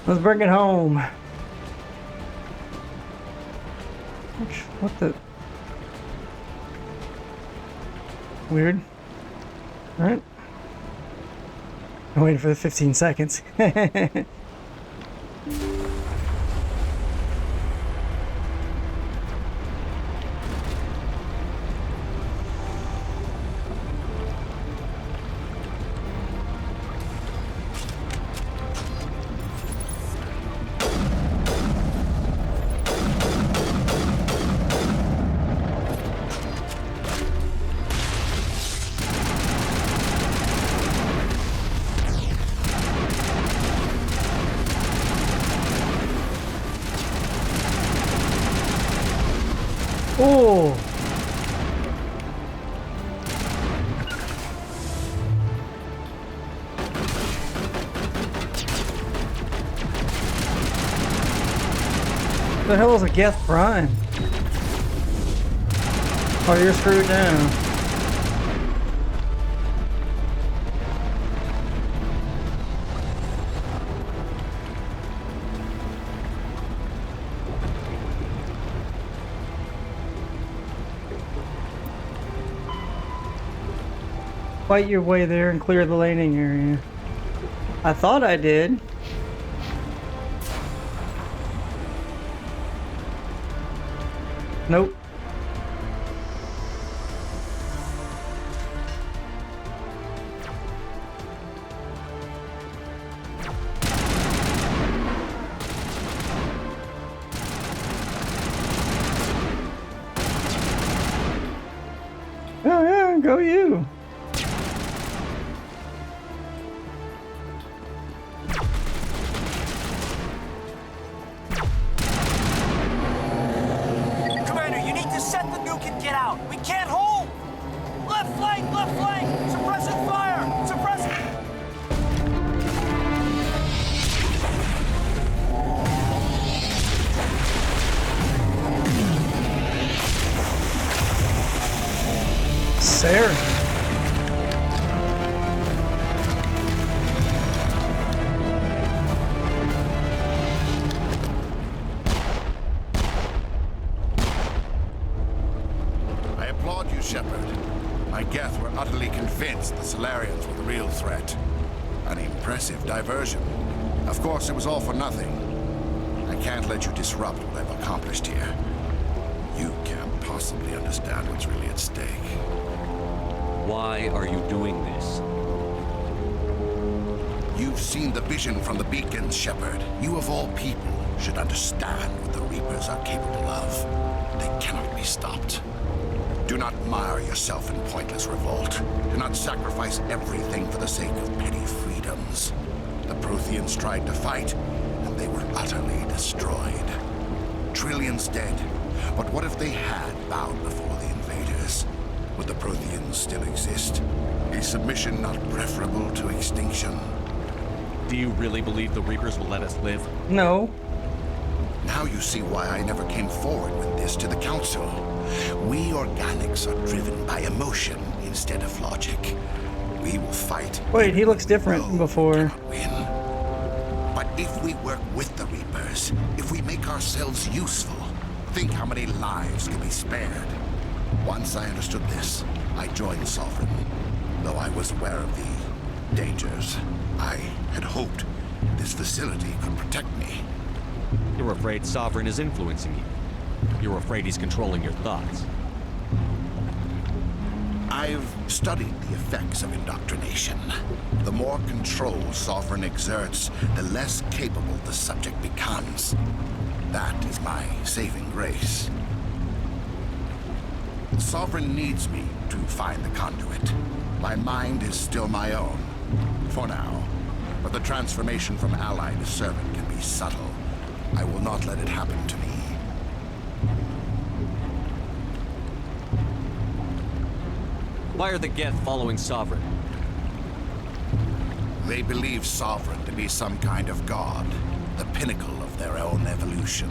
Let's bring it home. What the? Weird. Alright. I'm waiting for the 15 seconds. Oh! The hell is a Geth Prime? Oh, you're screwed now. Fight your way there and clear the landing area. I thought I did. Nope. Oh yeah, go you. There. I applaud you, Shepard. My Geth were utterly convinced the Solarians were the real threat. An impressive diversion. Of course, it was all for nothing. I can't let you disrupt what I've accomplished here. You can't possibly understand what's really at stake. Why are you doing this? You've seen the vision from the beacons, Shepard. You of all people should understand what the Reapers are capable of. They cannot be stopped. Do not mire yourself in pointless revolt. Do not sacrifice everything for the sake of petty freedoms. The Protheans tried to fight, and they were utterly destroyed. Trillions dead. But what if they had bowed before the invaders? Would the Protheans still exist? Is submission not preferable to extinction? Do you really believe the Reapers will let us live? No. Now you see why I never came forward with this to the Council. We organics are driven by emotion instead of logic. We will fight. Wait, he looks different than before. Win. But if we work with the Reapers, if we make ourselves useful, think how many lives can be spared. Once I understood this, I joined Sovereign. Though I was aware of the dangers, I had hoped this facility could protect me. You're afraid Sovereign is influencing you. You're afraid he's controlling your thoughts. I've studied the effects of indoctrination. The more control Sovereign exerts, the less capable the subject becomes. That is my saving grace. Sovereign needs me to find the conduit. My mind is still my own, for now. But the transformation from ally to servant can be subtle. I will not let it happen to me. Why are the Geth following Sovereign? They believe Sovereign to be some kind of god, the pinnacle of their own evolution.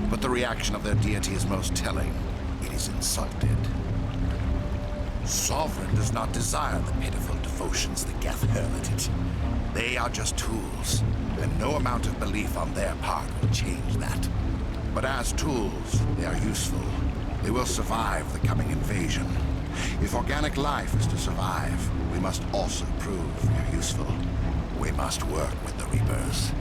But the reaction of their deity is most telling. It is insulted. Sovereign does not desire the pitiful devotions the Geth hurl at it. They are just tools, and No amount of belief on their part will change that. But as tools, they are useful. They will survive the coming invasion. If organic life is to survive, we must also prove they're useful. We must work with the Reapers.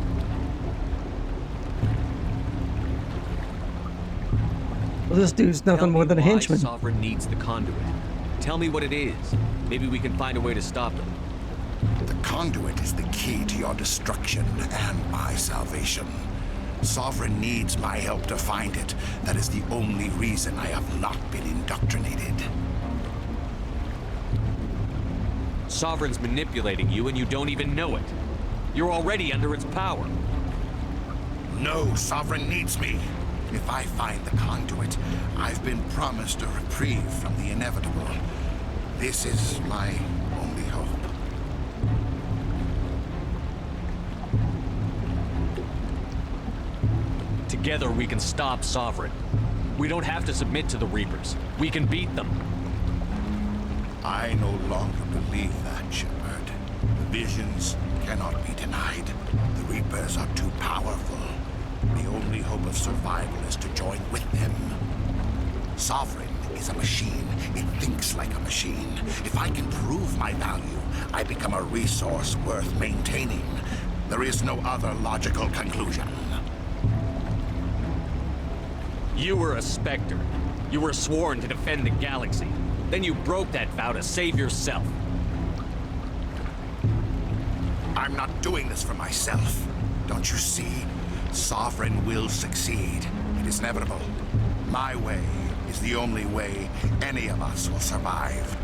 Well, this dude's nothing more than a henchman. Sovereign needs the conduit. Tell me what it is. Maybe we can find a way to stop them. The conduit is the key to your destruction and my salvation. Sovereign needs my help to find it. That is the only reason I have not been indoctrinated. Sovereign's manipulating you and you don't even know it. You're already under its power. No, Sovereign needs me. If I find the conduit, I've been promised a reprieve from the inevitable. This is my only hope. Together we can stop Sovereign. We don't have to submit to the Reapers. We can beat them. I no longer believe that, Shepard. The visions cannot be denied. The Reapers are too powerful. The only hope of survival is to join with them. Sovereign is a machine. It thinks like a machine. If I can prove my value, I become a resource worth maintaining. There is no other logical conclusion. You were a Spectre. You were sworn to defend the galaxy. Then you broke that vow to save yourself. I'm not doing this for myself. Don't you see? Sovereign will succeed. It is inevitable. My way is the only way any of us will survive.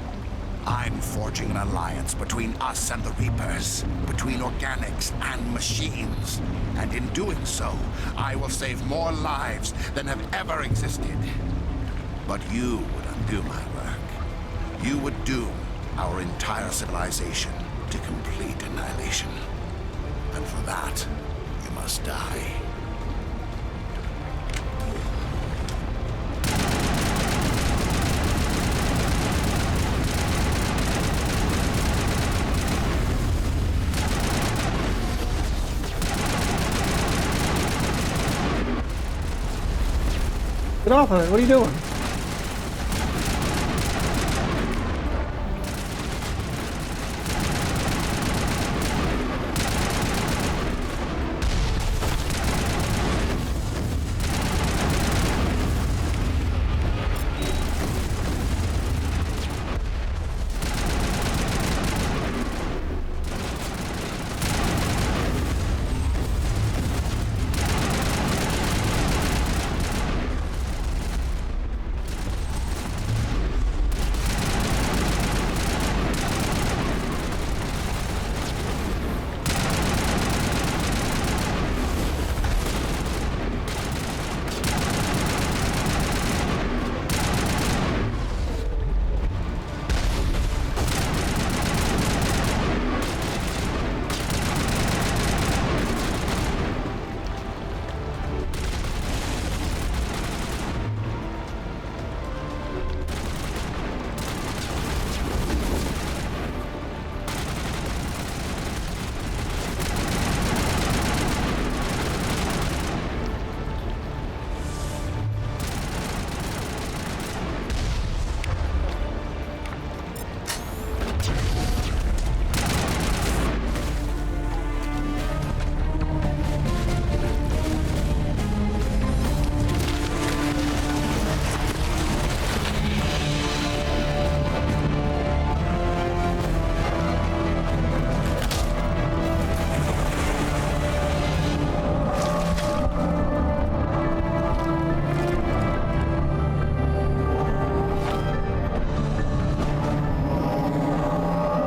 I'm forging an alliance between us and the Reapers, between organics and machines. And in doing so, I will save more lives than have ever existed. But you would undo my work. You would doom our entire civilization to complete annihilation. And for that, you must die. Get off of it. What are you doing?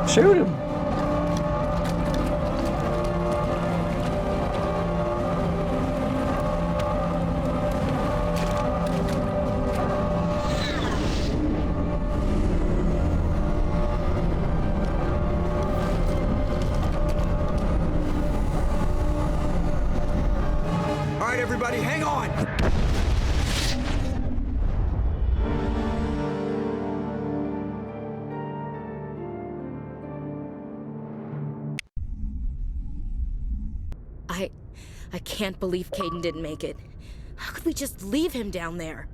Shoot him. All right, everybody, hang on. I can't believe Caden didn't make it. How could we just leave him down there?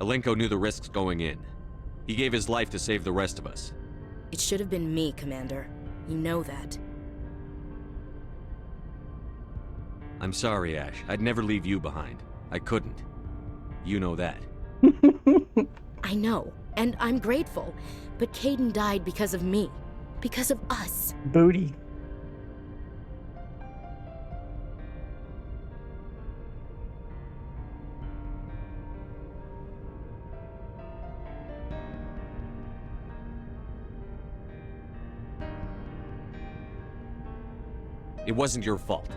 Alenko knew the risks going in. He gave his life to save the rest of us. It should have been me, Commander. You know that. I'm sorry, Ash. I'd never leave you behind. I couldn't. You know that. I know, and I'm grateful. But Caden died because of me. Because of us. Booty. It wasn't your fault.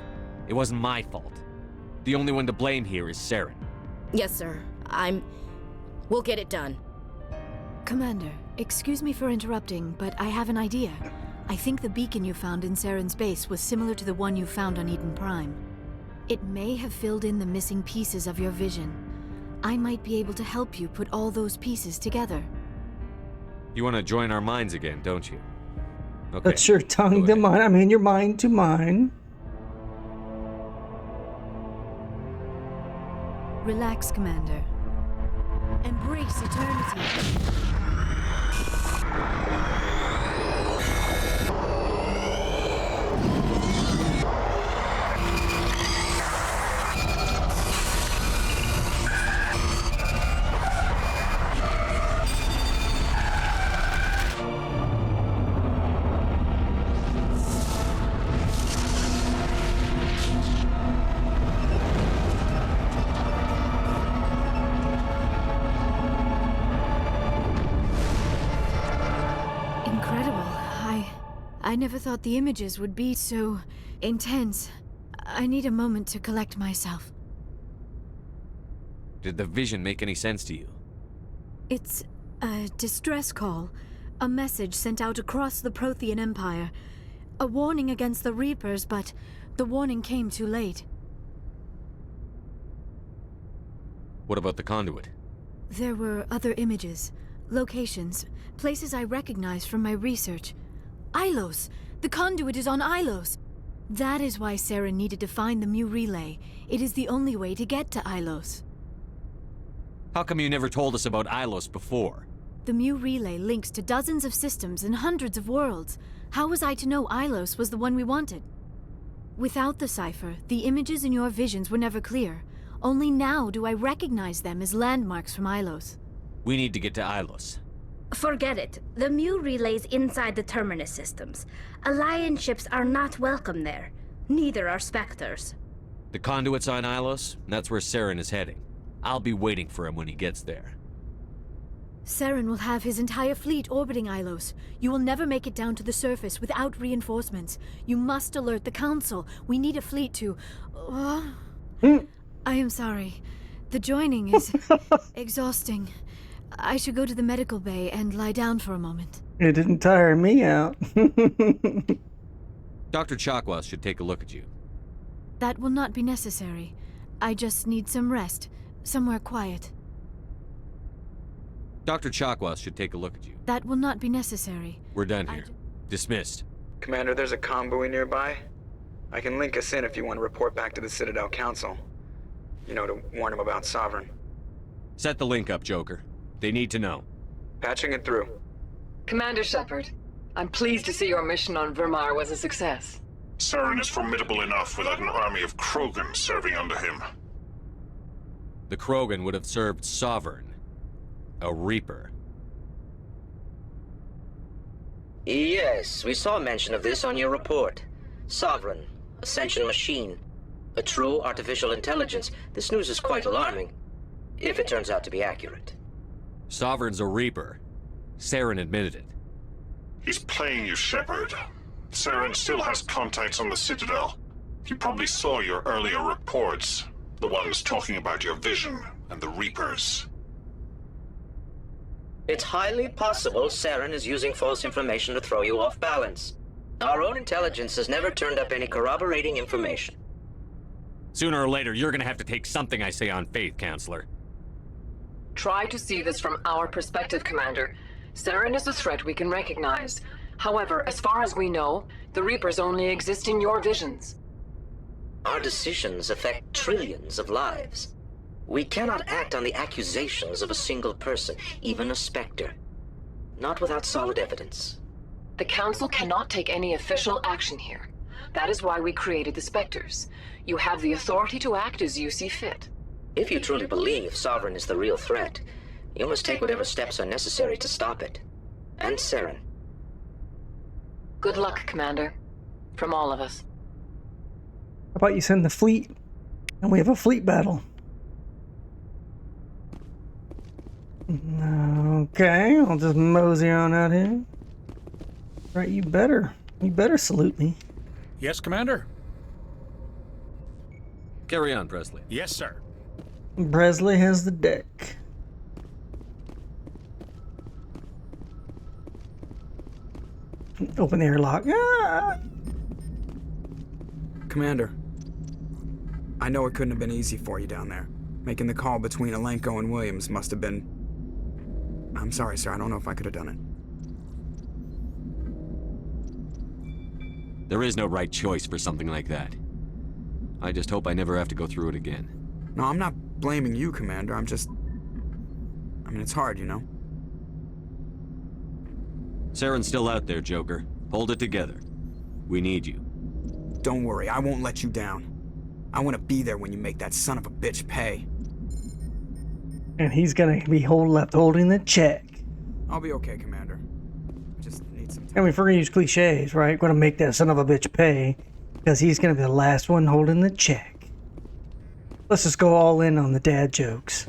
It wasn't my fault. The only one to blame here is Saren. Yes, sir. We'll get it done. Commander, excuse me for interrupting, but I have an idea. I think the beacon you found in Saren's base was similar to the one you found on Eden Prime. It may have filled in the missing pieces of your vision. I might be able to help you put all those pieces together. You want to join our minds again, don't you? Okay. That's your tongue to mine. I mean, your mind to mine. Relax, Commander. Embrace eternity. I never thought the images would be so intense. I need a moment to collect myself. Did the vision make any sense to you? It's a distress call. A message sent out across the Prothean Empire. A warning against the Reapers, but the warning came too late. What about the conduit? There were other images, locations, places I recognized from my research. Ilos! The conduit is on Ilos! That is why Saren needed to find the Mu relay. It is the only way to get to Ilos. How come you never told us about Ilos before? The Mu relay links to dozens of systems and hundreds of worlds. How was I to know Ilos was the one we wanted? Without the cipher, the images in your visions were never clear. Only now do I recognize them as landmarks from Ilos. We need to get to Ilos. Forget it. The Mu relay's inside the Terminus systems. Alliance ships are not welcome there. Neither are Spectres. The conduit's on Ilos, and that's where Saren is heading. I'll be waiting for him when he gets there. Saren will have his entire fleet orbiting Ilos. You will never make it down to the surface without reinforcements. You must alert the Council. We need a fleet to... I am sorry. The joining is exhausting. I should go to the medical bay and lie down for a moment. It didn't tire me out. Dr. Chakwas should take a look at you. That will not be necessary. I just need some rest. Somewhere quiet. Dr. Chakwas should take a look at you. That will not be necessary. We're done here. Dismissed. Commander, there's a comm buoy nearby. I can link us in if you want to report back to the Citadel Council. You know, to warn them about Sovereign. Set the link up, Joker. They need to know. Patching it through. Commander Shepard, I'm pleased to see your mission on Vermar was a success. Saren is formidable enough without an army of Krogan serving under him. The Krogan would have served Sovereign. A Reaper. Yes, we saw mention of this on your report. Sovereign, Ascension machine, a true artificial intelligence. This news is quite alarming, if it turns out to be accurate. Sovereign's a Reaper. Saren admitted it. He's playing you, Shepard. Saren still has contacts on the Citadel. He probably saw your earlier reports. The ones talking about your vision and the Reapers. It's highly possible Saren is using false information to throw you off balance. Our own intelligence has never turned up any corroborating information. Sooner or later, you're gonna have to take something I say on faith, Counselor. Try to see this from our perspective, Commander. Saren is a threat we can recognize. However, as far as we know, the Reapers only exist in your visions. Our decisions affect trillions of lives. We cannot act on the accusations of a single person, even a Spectre. Not without solid evidence. The Council cannot take any official action here. That is why we created the Spectres. You have the authority to act as you see fit. If you truly believe Sovereign is the real threat, you must take whatever steps are necessary to stop it. And Saren. Good luck, Commander. From all of us. How about you send the fleet and we have a fleet battle? Okay, I'll just mosey on out here. Right, you better salute me. Yes, Commander? Carry on, Presley. Yes, sir. Presley has the deck. Open the airlock. Ah! Commander, I know it couldn't have been easy for you down there. Making the call between Alenko and Williams must have been... I'm sorry, sir. I don't know if I could have done it. There is no right choice for something like that. I just hope I never have to go through it again. No, I'm not blaming you, Commander. I'm just... I mean, it's hard, you know? Saren's still out there, Joker. Hold it together. We need you. Don't worry, I won't let you down. I want to be there when you make that son of a bitch pay. And he's gonna be holding the check. I'll be okay, Commander. I just need some time. I mean, if we're gonna use cliches, right? Gonna make that son of a bitch pay, because he's gonna be the last one holding the check. Let's just go all in on the dad jokes.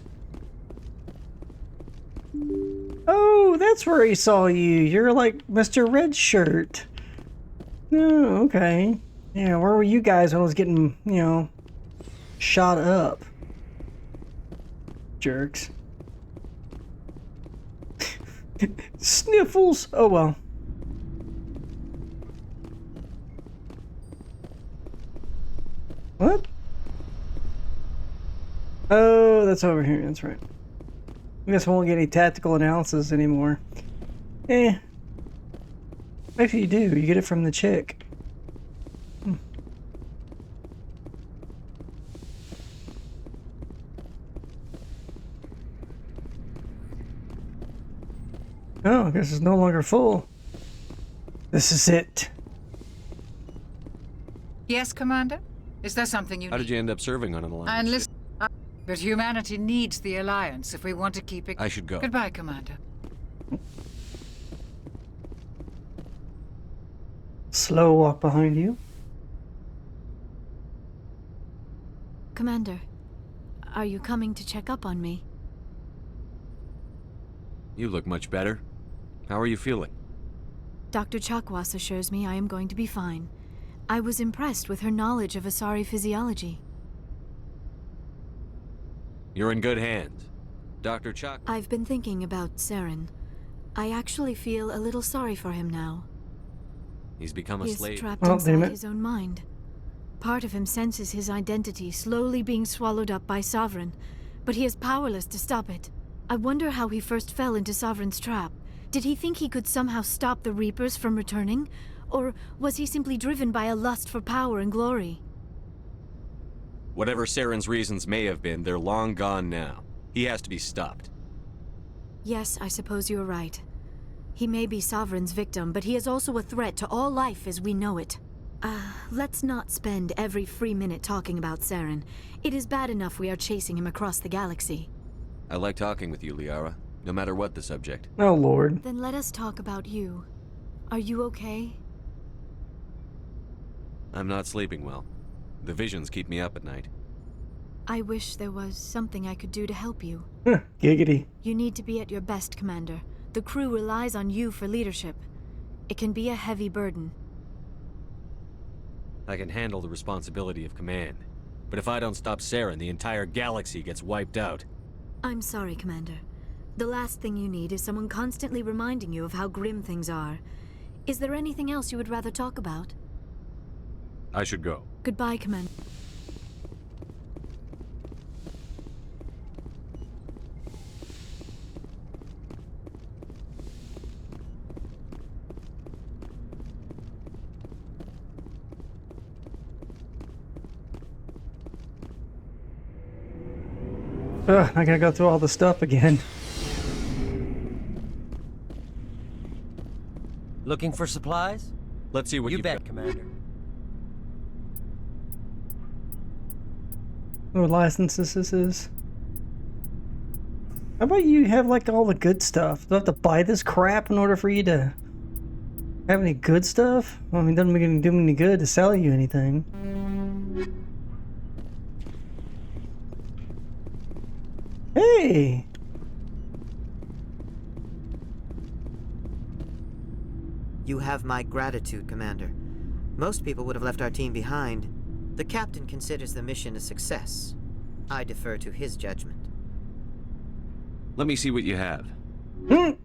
Oh, that's where he saw you. You're like Mr. Red Shirt. Oh, okay. Yeah, where were you guys when I was getting, you know, shot up? Jerks. Sniffles. Oh well. What? Oh, that's over here. That's right. I guess I won't get any tactical analysis anymore. Eh. Actually, you do. You get it from the chick. Oh, I guess it's no longer full. This is it. Yes, Commander? Is there something you How need? did you end up serving on an alliance And ship? listen, but humanity needs the Alliance if we want to keep it... I should go. Goodbye, Commander. Slow walk behind you. Commander, are you coming to check up on me? You look much better. How are you feeling? Dr. Chakwas assures me I am going to be fine. I was impressed with her knowledge of Asari physiology. You're in good hands. Dr. Chuck. I've been thinking about Saren. I actually feel a little sorry for him now. He's become a He is slave. trapped Oh, inside damn it. his own mind. Part of him senses his identity slowly being swallowed up by Sovereign, but he is powerless to stop it. I wonder how he first fell into Sovereign's trap. Did he think he could somehow stop the Reapers from returning? Or was he simply driven by a lust for power and glory? Whatever Saren's reasons may have been, they're long gone now. He has to be stopped. Yes, I suppose you're right. He may be Sovereign's victim, but he is also a threat to all life as we know it. Let's not spend every free minute talking about Saren. It is bad enough we are chasing him across the galaxy. I like talking with you, Liara, no matter what the subject. Oh, Lord. Then let us talk about you. Are you okay? I'm not sleeping well. The visions keep me up at night. I wish there was something I could do to help you. Giggity. You need to be at your best, Commander. The crew relies on you for leadership. It can be a heavy burden. I can handle the responsibility of command. But if I don't stop Saren, the entire galaxy gets wiped out. I'm sorry, Commander. The last thing you need is someone constantly reminding you of how grim things are. Is there anything else you would rather talk about? I should go. Goodbye, Commander. Ugh, I gotta go through all the stuff again. Looking for supplies? Let's see what you you've bet, got. Commander. What licenses this is? How about you have like all the good stuff? Do I have to buy this crap in order for you to have any good stuff? Well, I mean, it doesn't do me any good to sell you anything. Hey! You have my gratitude, Commander. Most people would have left our team behind. The captain considers the mission a success. I defer to his judgment. Let me see what you have. I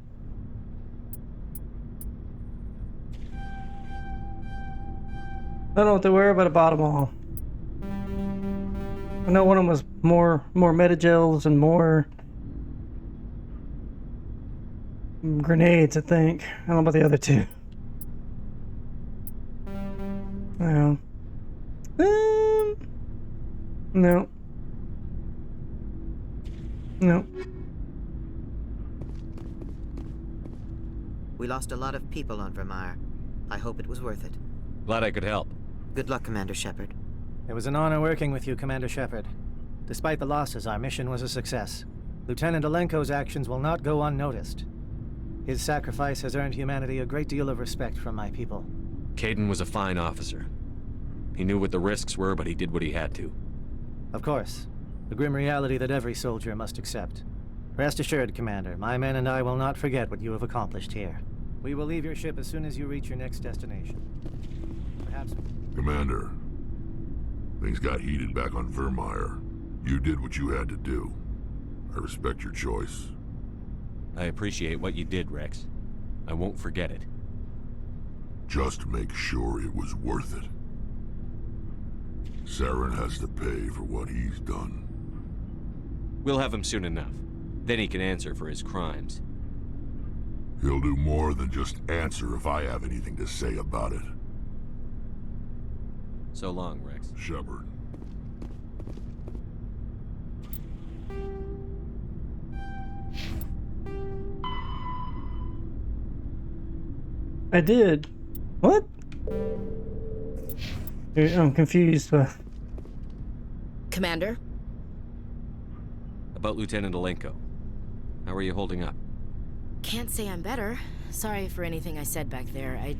don't know what to wear, but I bought them all. I know one of them was more metagels and more grenades, I think. I don't know about the other two. No. No. No. We lost a lot of people on Vermeer. I hope it was worth it. Glad I could help. Good luck, Commander Shepard. It was an honor working with you, Commander Shepard. Despite the losses, our mission was a success. Lieutenant Alenko's actions will not go unnoticed. His sacrifice has earned humanity a great deal of respect from my people. Kaidan was a fine officer. He knew what the risks were, but he did what he had to. Of course. The grim reality that every soldier must accept. Rest assured, Commander, my men and I will not forget what you have accomplished here. We will leave your ship as soon as you reach your next destination. Perhaps... Commander, things got heated back on Vermeer. You did what you had to do. I respect your choice. I appreciate what you did, Rex. I won't forget it. Just make sure it was worth it. Saren has to pay for what he's done. We'll have him soon enough. Then he can answer for his crimes. He'll do more than just answer if I have anything to say about it. So long, Rex. Shepard. I did. What? I'm confused. Commander? About Lieutenant Alenko. How are you holding up? Can't say I'm better. Sorry for anything I said back there. I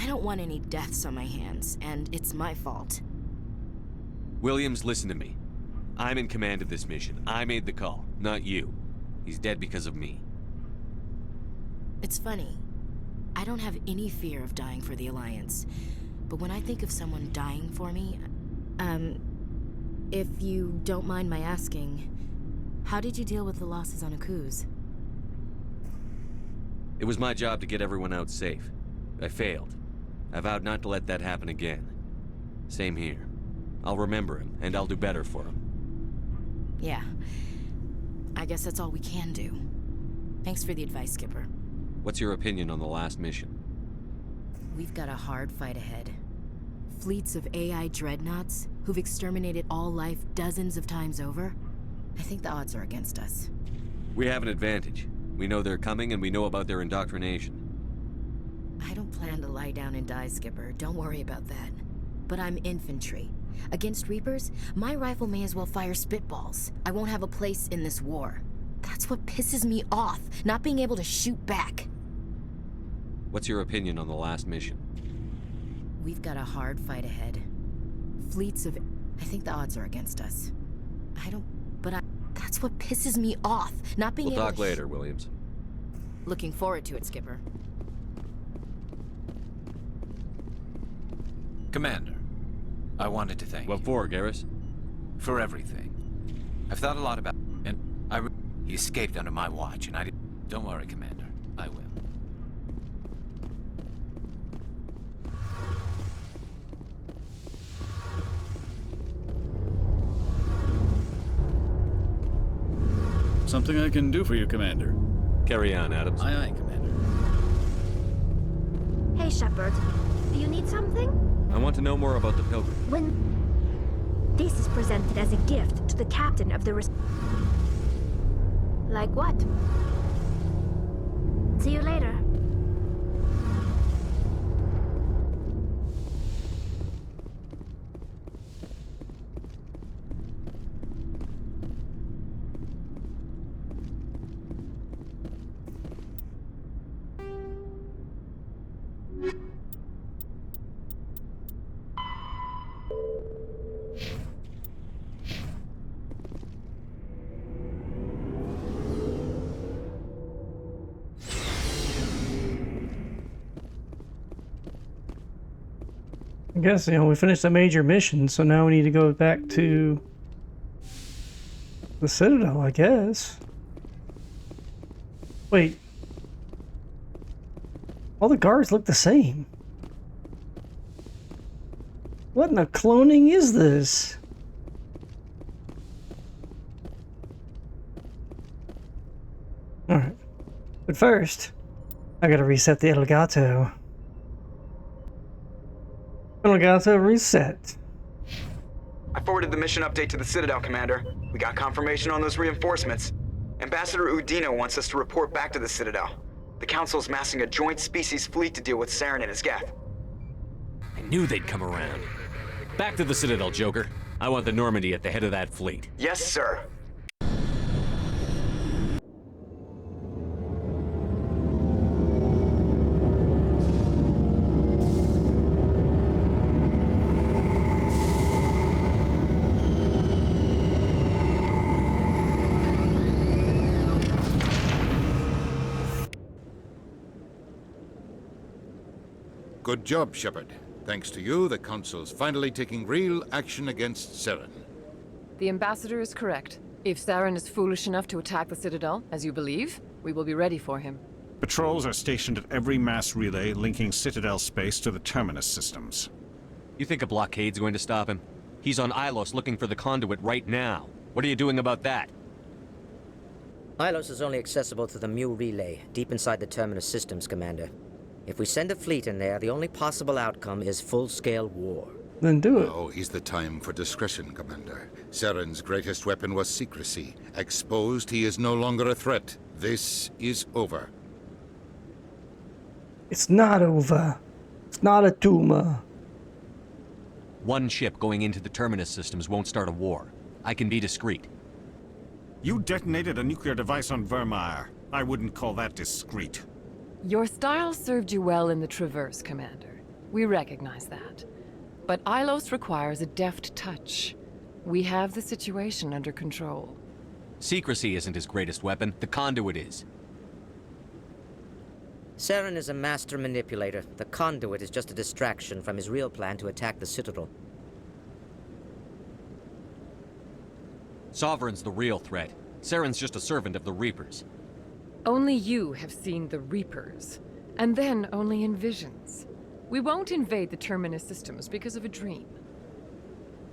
don't want any deaths on my hands, and it's my fault. Williams, listen to me. I'm in command of this mission. I made the call, not you. He's dead because of me. It's funny. I don't have any fear of dying for the Alliance. But when I think of someone dying for me, if you don't mind my asking, how did you deal with the losses on Akuz? It was my job to get everyone out safe. I failed. I vowed not to let that happen again. Same here. I'll remember him, and I'll do better for him. Yeah. I guess that's all we can do. Thanks for the advice, Skipper. What's your opinion on the last mission? We've got a hard fight ahead. Fleets of AI dreadnoughts who've exterminated all life dozens of times over. I think the odds are against us. We have an advantage. We know they're coming, and we know about their indoctrination. I don't plan to lie down and die, Skipper. Don't worry about that. But I'm infantry. Against Reapers, my rifle may as well fire spitballs. I won't have a place in this war. That's what pisses me off, not being able to shoot back. What's your opinion on the last mission? We've got a hard fight ahead. Fleets of... I think the odds are against us. That's what pisses me off, not being able to... We'll talk later, Williams. Looking forward to it, Skipper. Commander, I wanted to thank you. What for, Garrus? For everything. I've thought a lot about... And he escaped under my watch, and I didn't... Don't worry, Commander. I will. Something I can do for you, Commander. Carry on, Adams. Aye, aye, Commander. Hey, Shepard. Do you need something? I want to know more about the Pilgrim. This is presented as a gift to the captain of the Like what? See you later. I guess, we finished a major mission, so now we need to go back to the Citadel, I guess. Wait. All the guards look the same. What in the cloning is this? Alright. But first, I gotta reset the Elgato. Elgato reset. I forwarded the mission update to the Citadel, Commander. We got confirmation on those reinforcements. Ambassador Udina wants us to report back to the Citadel. The Council's massing a joint species fleet to deal with Saren and his Geth. I knew they'd come around. Back to the Citadel, Joker. I want the Normandy at the head of that fleet. Yes, sir. Good job, Shepard. Thanks to you, the Council's finally taking real action against Saren. The Ambassador is correct. If Saren is foolish enough to attack the Citadel, as you believe, we will be ready for him. Patrols are stationed at every mass relay linking Citadel space to the Terminus systems. You think a blockade's going to stop him? He's on Ilos looking for the conduit right now. What are you doing about that? Ilos is only accessible to the Mu relay, deep inside the Terminus systems, Commander. If we send a fleet in there, the only possible outcome is full-scale war. Then do it. Now is the time for discretion, Commander. Saren's greatest weapon was secrecy. Exposed, he is no longer a threat. This is over. It's not over. It's not a tumor. One ship going into the Terminus systems won't start a war. I can be discreet. You detonated a nuclear device on Vermeer. I wouldn't call that discreet. Your style served you well in the Traverse, Commander. We recognize that. But Ilos requires a deft touch. We have the situation under control. Secrecy isn't his greatest weapon. The conduit is. Saren is a master manipulator. The conduit is just a distraction from his real plan to attack the Citadel. Sovereign's the real threat. Saren's just a servant of the Reapers. Only you have seen the Reapers, and then only in visions. We won't invade the Terminus systems because of a dream.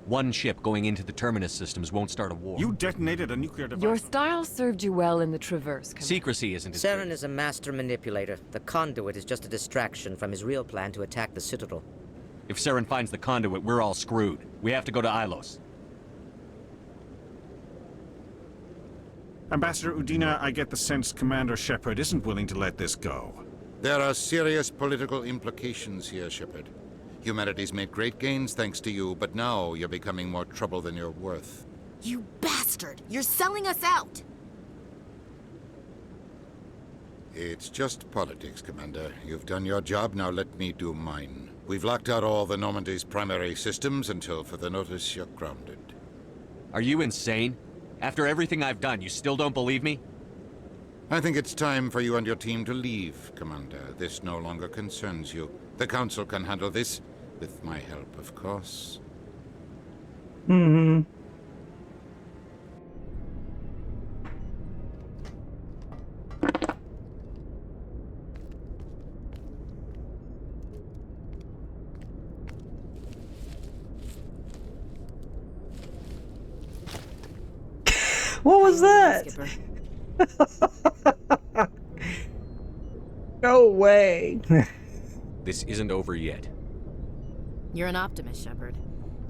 One ship going into the Terminus systems won't start a war. You detonated a nuclear device. Your style served you well in the Traverse, Commander. Secrecy isn't his Saren is a master manipulator. The conduit is just a distraction from his real plan to attack the Citadel. If Saren finds the conduit, we're all screwed. We have to go to Ilos. Ambassador Udina, I get the sense Commander Shepard isn't willing to let this go. There are serious political implications here, Shepard. Humanity's made great gains thanks to you, but now you're becoming more trouble than you're worth. You bastard! You're selling us out! It's just politics, Commander. You've done your job, now let me do mine. We've locked out all the Normandy's primary systems until further notice you're grounded. Are you insane? After everything I've done, you still don't believe me? I think it's time for you and your team to leave, Commander. This no longer concerns you. The Council can handle this, with my help, of course. Mm-hmm. What was that? No way. This isn't over yet. You're an optimist, Shepard.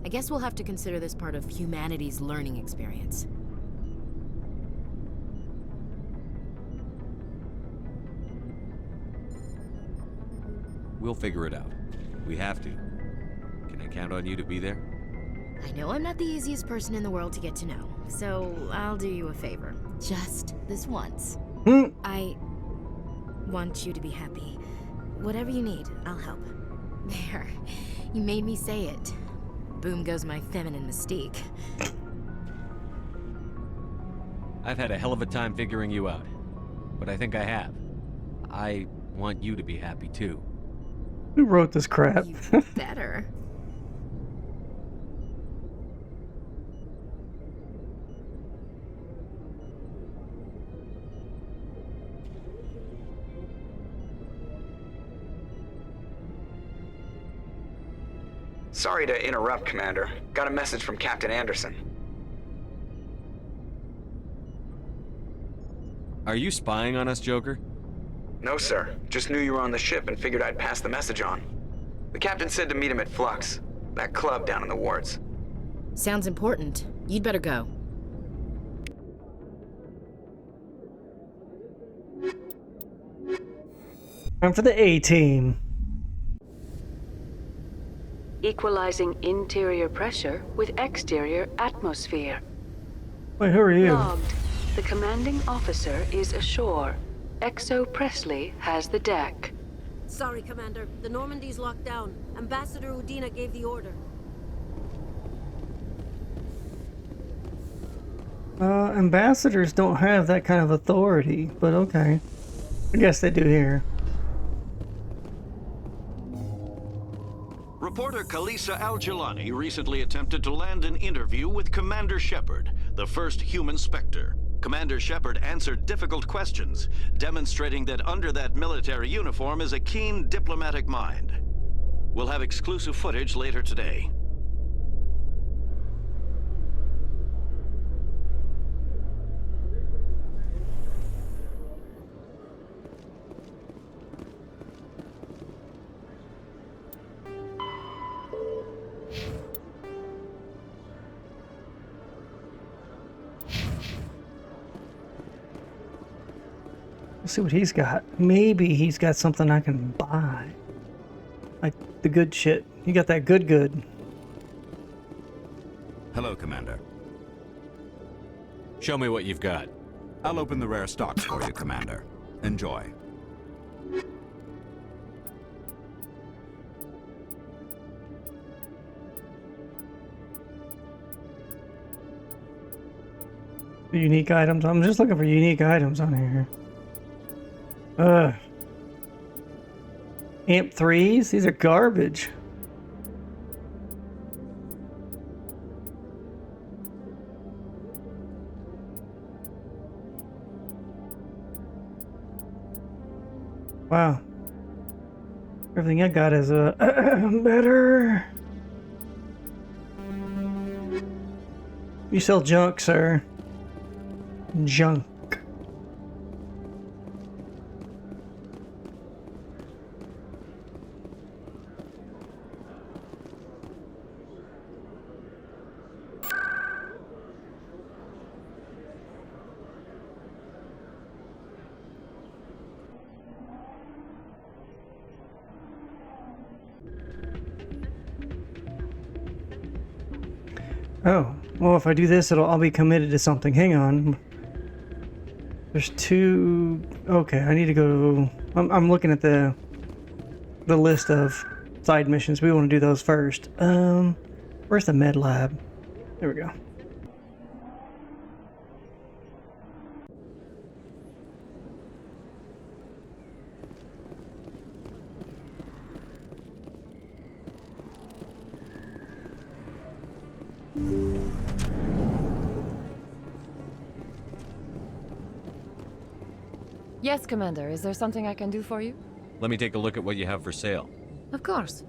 I guess we'll have to consider this part of humanity's learning experience. We'll figure it out. We have to. Can I count on you to be there? I know I'm not the easiest person in the world to get to know, so I'll do you a favor. Just this once. I want you to be happy. Whatever you need, I'll help. There. You made me say it. Boom goes my feminine mystique. I've had a hell of a time figuring you out. But I think I have. I want you to be happy too. Who wrote this crap? You better. Sorry to interrupt, Commander. Got a message from Captain Anderson. Are you spying on us, Joker? No, sir. Just knew you were on the ship and figured I'd pass the message on. The captain said to meet him at Flux, that club down in the wards. Sounds important. You'd better go. Time for the A-team. Equalizing interior pressure with exterior atmosphere. Wait, who are you? Logged. The commanding officer is ashore. Exo Presley has the deck. Sorry, Commander. The Normandy's locked down. Ambassador Udina gave the order. Ambassadors don't have that kind of authority, but okay. I guess they do here. Reporter Kalisa Al-Jalani recently attempted to land an interview with Commander Shepard, the first human Spectre. Commander Shepard answered difficult questions, demonstrating that under that military uniform is a keen diplomatic mind. We'll have exclusive footage later today. Let's see what he's got. Maybe he's got something I can buy. Like the good shit. You got that good. Hello, Commander. Show me what you've got. I'll open the rare stocks for you, Commander. Enjoy. Unique items. I'm just looking for unique items on here. Amp 3s? These are garbage. Wow. Everything I got is better. You sell junk, sir. Junk. Oh, well, if I do this, I'll be committed to something. Hang on. There's two. Okay, I need to go. I'm looking at the list of side missions. We want to do those first. Where's the med lab? There we go. Yes, Commander. Is there something I can do for you? Let me take a look at what you have for sale. Of course.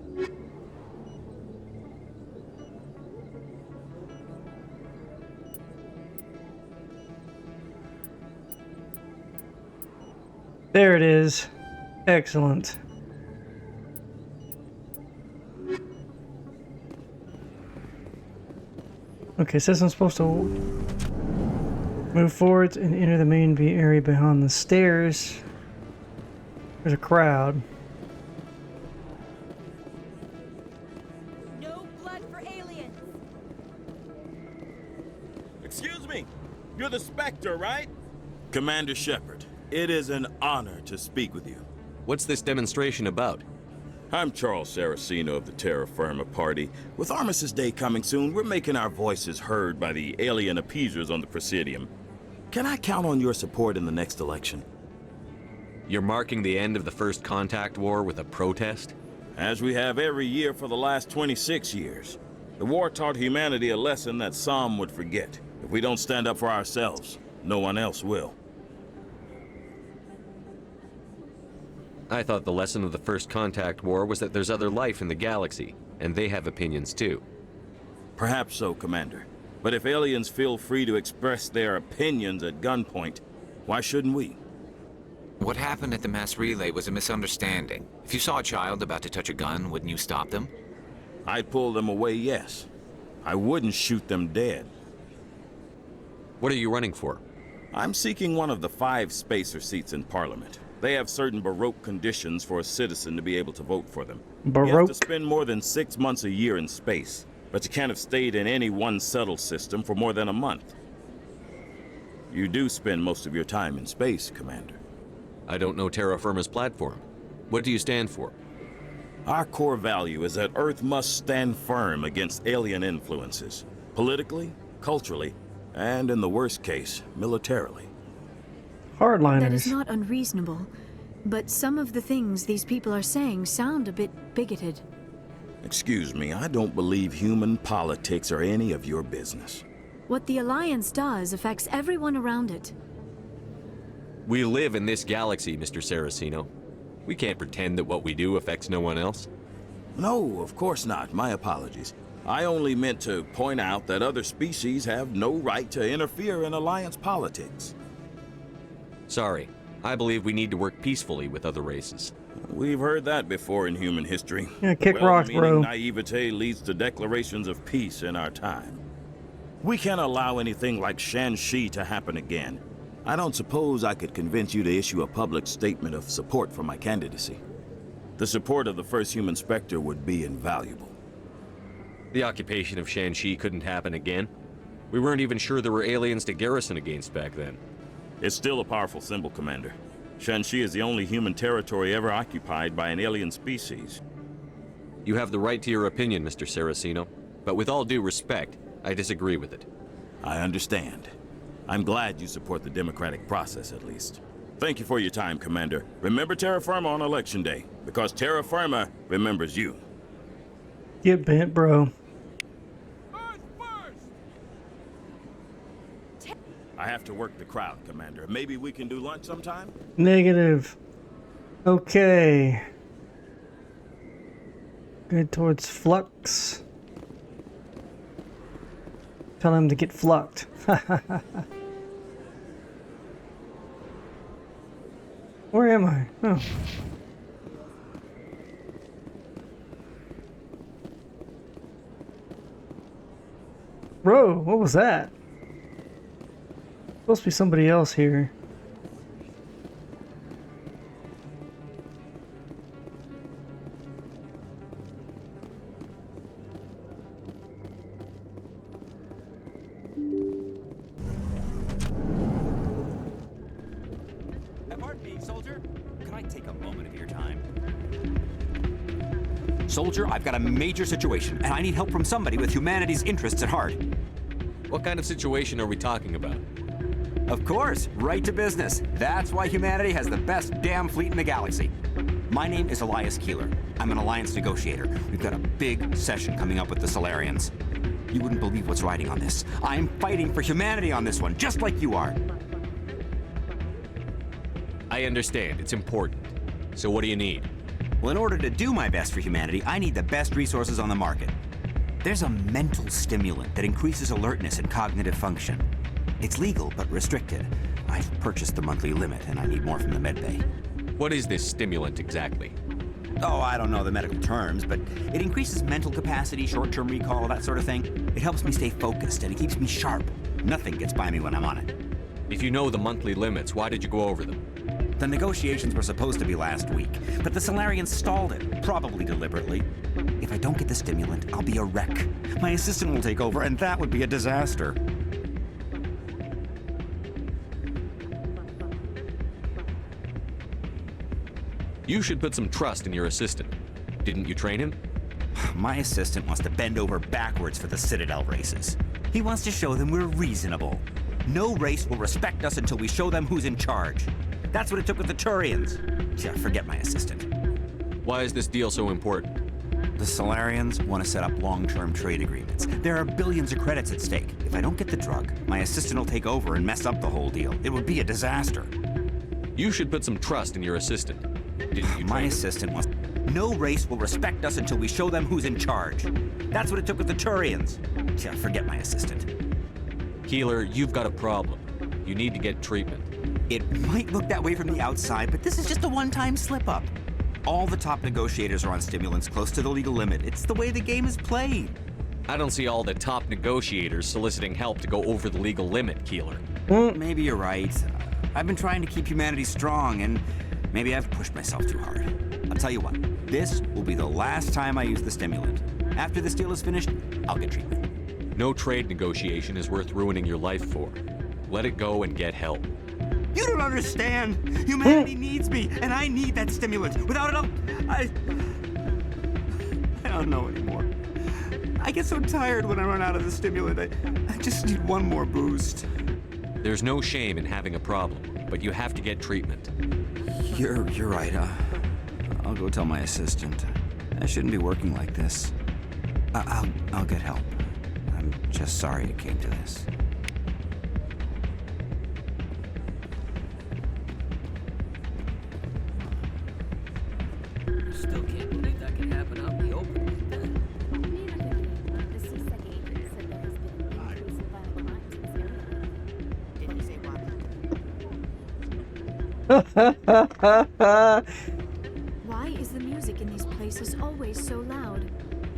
There it is. Okay, says I'm supposed to move forward and enter the main area behind the stairs. There's a crowd. No blood for aliens. Excuse me, you're the Spectre, right? Commander Shepard, it is an honor to speak with you. What's this demonstration about? I'm Charles Saraceno of the Terra Firma Party. With Armistice Day coming soon, we're making our voices heard by the alien appeasers on the Presidium. Can I count on your support in the next election? You're marking the end of the First Contact War with a protest? As we have every year for the last 26 years. The war taught humanity a lesson that some would forget. If we don't stand up for ourselves, no one else will. I thought the lesson of the First Contact War was that there's other life in the galaxy, and they have opinions too. Perhaps so, Commander. But if aliens feel free to express their opinions at gunpoint, why shouldn't we? What happened at the mass relay was a misunderstanding. If you saw a child about to touch a gun, wouldn't you stop them? I'd pull them away, yes. I wouldn't shoot them dead. What are you running for? I'm seeking one of the 5 spacer seats in Parliament. They have certain Baroque conditions for a citizen to be able to vote for them. Baroque? You have to spend more than 6 months a year in space, but you can't have stayed in any one settled system for more than a month. You do spend most of your time in space, Commander. I don't know Terra Firma's platform. What do you stand for? Our core value is that Earth must stand firm against alien influences, politically, culturally, and in the worst case, militarily. Hardliners. That is not unreasonable, but some of the things these people are saying sound a bit bigoted. Excuse me, I don't believe human politics are any of your business. What the Alliance does affects everyone around it. We live in this galaxy, Mr. Saraceno. We can't pretend that what we do affects no one else. No, of course not. My apologies. I only meant to point out that other species have no right to interfere in Alliance politics. Sorry. I believe we need to work peacefully with other races. We've heard that before in human history. Yeah, kick rocks, bro. Naivete leads to declarations of peace in our time. We can't allow anything like Shanxi to happen again. I don't suppose I could convince you to issue a public statement of support for my candidacy. The support of the first human Spectre would be invaluable. The occupation of Shanxi couldn't happen again. We weren't even sure there were aliens to garrison against back then. It's still a powerful symbol, Commander. Shanxi is the only human territory ever occupied by an alien species. You have the right to your opinion, Mr. Saraceno, but with all due respect, I disagree with it. I understand. I'm glad you support the democratic process, at least. Thank you for your time, Commander. Remember Terra Firma on Election Day, because Terra Firma remembers you. Get bent, bro. I have to work the crowd, Commander. Maybe we can do lunch sometime? Negative. Okay. Good towards Flux. Tell him to get flucked. Where am I? Oh. Bro, what was that? Supposed to be somebody else here. Pardon me, soldier. Can I take a moment of your time? Soldier, I've got a major situation, and I need help from somebody with humanity's interests at heart. What kind of situation are we talking about? Of course, right to business. That's why humanity has the best damn fleet in the galaxy. My name is Elias Keeler. I'm an alliance negotiator. We've got a big session coming up with the Solarians. You wouldn't believe what's riding on this. I'm fighting for humanity on this one, just like you are. I understand. It's important. So what do you need? Well, in order to do my best for humanity, I need the best resources on the market. There's a mental stimulant that increases alertness and cognitive function. It's legal, but restricted. I've purchased the monthly limit, and I need more from the medbay. What is this stimulant exactly? Oh, I don't know the medical terms, but it increases mental capacity, short-term recall, that sort of thing. It helps me stay focused, and it keeps me sharp. Nothing gets by me when I'm on it. If you know the monthly limits, why did you go over them? The negotiations were supposed to be last week, but the Solarians stalled it, probably deliberately. If I don't get the stimulant, I'll be a wreck. My assistant will take over, and that would be a disaster. You should put some trust in your assistant. Didn't you train him? My assistant wants to bend over backwards for the Citadel races. He wants to show them we're reasonable. No race will respect us until we show them who's in charge. That's what it took with the Turians. Yeah, forget my assistant. Why is this deal so important? The Solarians want to set up long-term trade agreements. There are billions of credits at stake. If I don't get the drug, my assistant will take over and mess up the whole deal. It would be a disaster. You should put some trust in your assistant. Didn't you? My assistant wants... No race will respect us until we show them who's in charge. That's what it took with the Turians. Yeah, forget my assistant. Keeler, you've got a problem. You need to get treatment. It might look that way from the outside, but this is just a one-time slip-up. All the top negotiators are on stimulants close to the legal limit. It's the way the game is played. I don't see all the top negotiators soliciting help to go over the legal limit, Keeler. Maybe you're right. I've been trying to keep humanity strong, and maybe I've pushed myself too hard. I'll tell you what, this will be the last time I use the stimulant. After this deal is finished, I'll get treatment. No trade negotiation is worth ruining your life for. Let it go and get help. You don't understand. Humanity needs me, and I need that stimulant. Without it, I don't know anymore. I get so tired when I run out of the stimulant. I just need one more boost. There's no shame in having a problem, but you have to get treatment. You're right. I'll go tell my assistant. I shouldn't be working like this. I'll get help. I'm just sorry it came to this. Still can't believe that can happen out in the open like that. Why is the music in these places always so loud?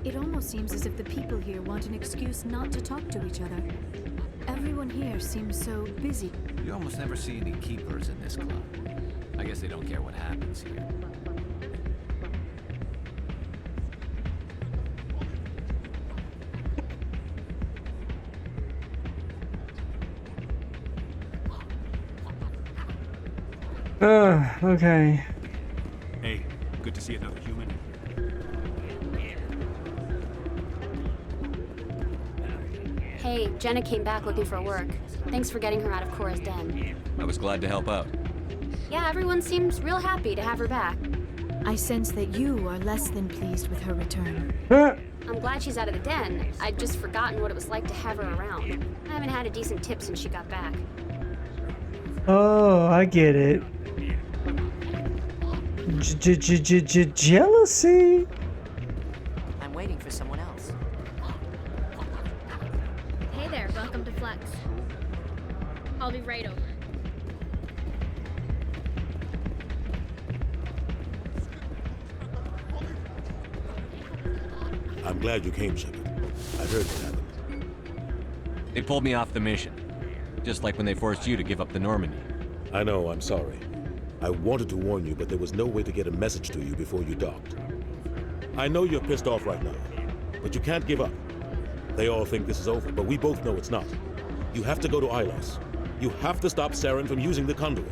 It almost seems as if the people here want an excuse not to talk to each other. Everyone here seems so busy. You almost never see any keepers in this club. I guess they don't care what happens here. Okay. Hey, good to see another human. Hey, Jenna came back looking for work. Thanks for getting her out of Cora's den. I was glad to help out. Yeah, everyone seems real happy to have her back. I sense that you are less than pleased with her return. I'm glad she's out of the den. I'd just forgotten what it was like to have her around. I haven't had a decent tip since she got back. Oh, I get it. Jealousy. I'm waiting for someone else. Hey there, welcome to Flex. I'll be right over. I'm glad you came, Shepard. I heard what happened. They pulled me off the mission. Just like when they forced you to give up the Normandy. I know, I'm sorry. I wanted to warn you, but there was no way to get a message to you before you docked. I know you're pissed off right now, but you can't give up. They all think this is over, but we both know it's not. You have to go to Ilos. You have to stop Saren from using the conduit.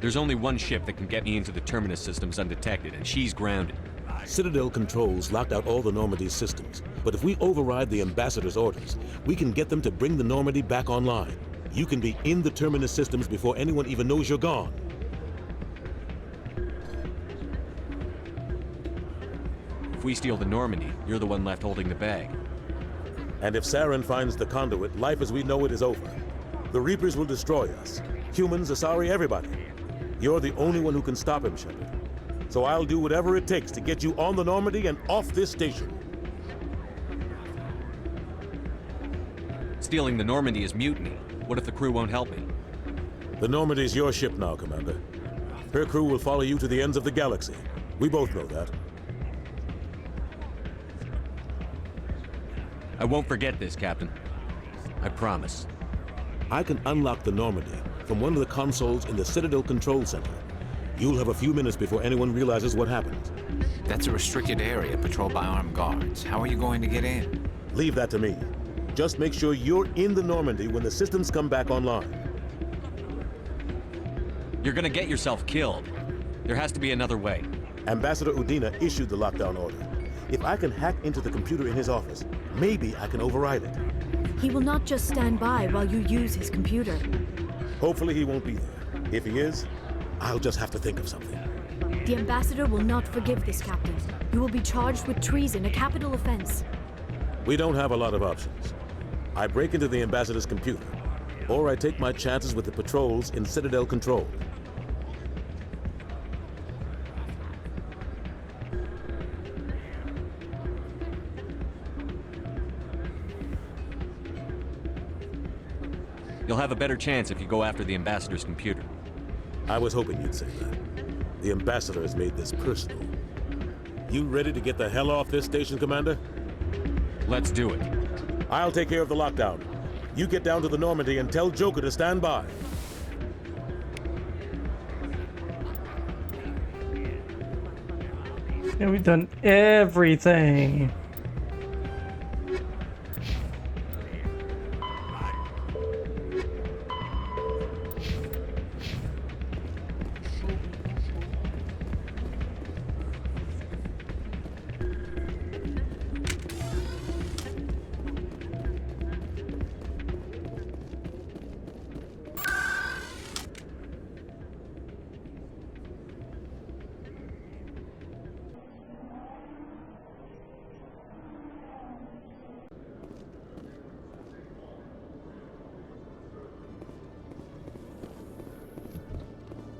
There's only one ship that can get me into the Terminus systems undetected, and she's grounded. Citadel controls locked out all the Normandy's systems, but if we override the Ambassador's orders, we can get them to bring the Normandy back online. You can be in the Terminus systems before anyone even knows you're gone. If we steal the Normandy, you're the one left holding the bag. And if Saren finds the conduit, life as we know it is over. The Reapers will destroy us. Humans, Asari, everybody. You're the only one who can stop him, Shepard. So I'll do whatever it takes to get you on the Normandy and off this station. Stealing the Normandy is mutiny. What if the crew won't help me? The Normandy's your ship now, Commander. Her crew will follow you to the ends of the galaxy. We both know that. I won't forget this, Captain. I promise. I can unlock the Normandy from one of the consoles in the Citadel Control Center. You'll have a few minutes before anyone realizes what happened. That's a restricted area patrolled by armed guards. How are you going to get in? Leave that to me. Just make sure you're in the Normandy when the systems come back online. You're gonna get yourself killed. There has to be another way. Ambassador Udina issued the lockdown order. If I can hack into the computer in his office, maybe I can override it. He will not just stand by while you use his computer. Hopefully he won't be there. If he is, I'll just have to think of something. The ambassador will not forgive this, Captain. You will be charged with treason, a capital offense. We don't have a lot of options. I break into the ambassador's computer, or I take my chances with the patrols in Citadel Control. You'll have a better chance if you go after the ambassador's computer. I was hoping you'd say that. The ambassador has made this personal. You ready to get the hell off this station, Commander? Let's do it. I'll take care of the lockdown. You get down to the Normandy and tell Joker to stand by. Yeah, we've done everything.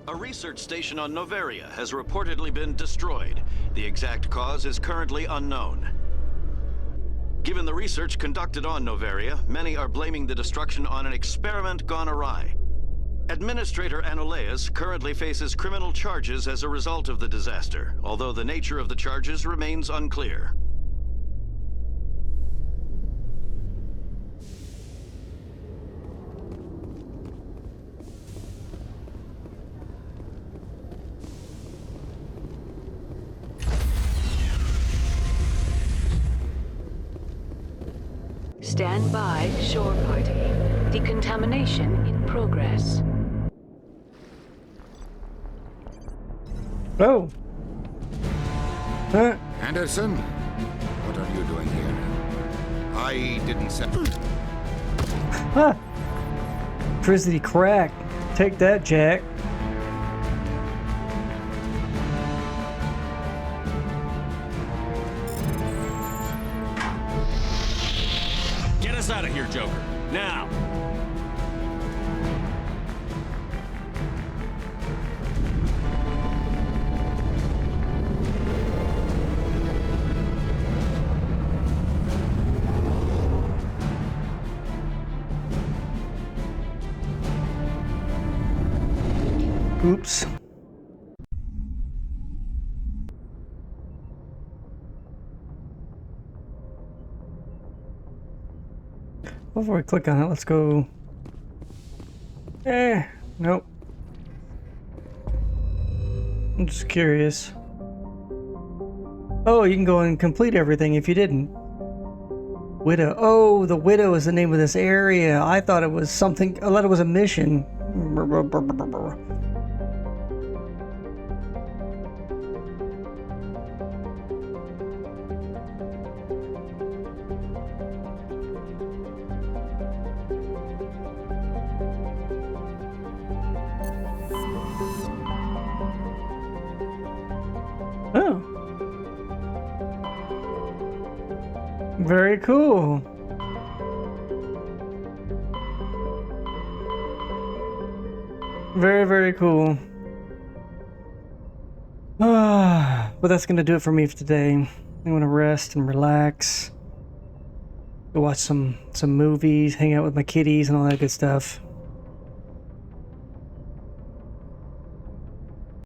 A research station on Noveria has reportedly been destroyed. The exact cause is currently unknown. Given the research conducted on Noveria, many are blaming the destruction on an experiment gone awry. Administrator Anoleus currently faces criminal charges as a result of the disaster, although the nature of the charges remains unclear. Stand by, shore party. Decontamination in progress. Oh. Huh? Anderson, what are you doing here? I didn't set... Huh. Electricity crack. Take that, Jack. Get us out of here, Joker. Now! Oops. Before we click on it, let's go. Nope. I'm just curious. Oh, you can go and complete everything if you didn't. Widow. Oh, the Widow is the name of this area. I thought it was something. I thought it was a mission. Oh. Very cool. Very, very cool. But that's gonna do it for me for today. I want to rest and relax. Go watch some movies, hang out with my kitties and all that good stuff.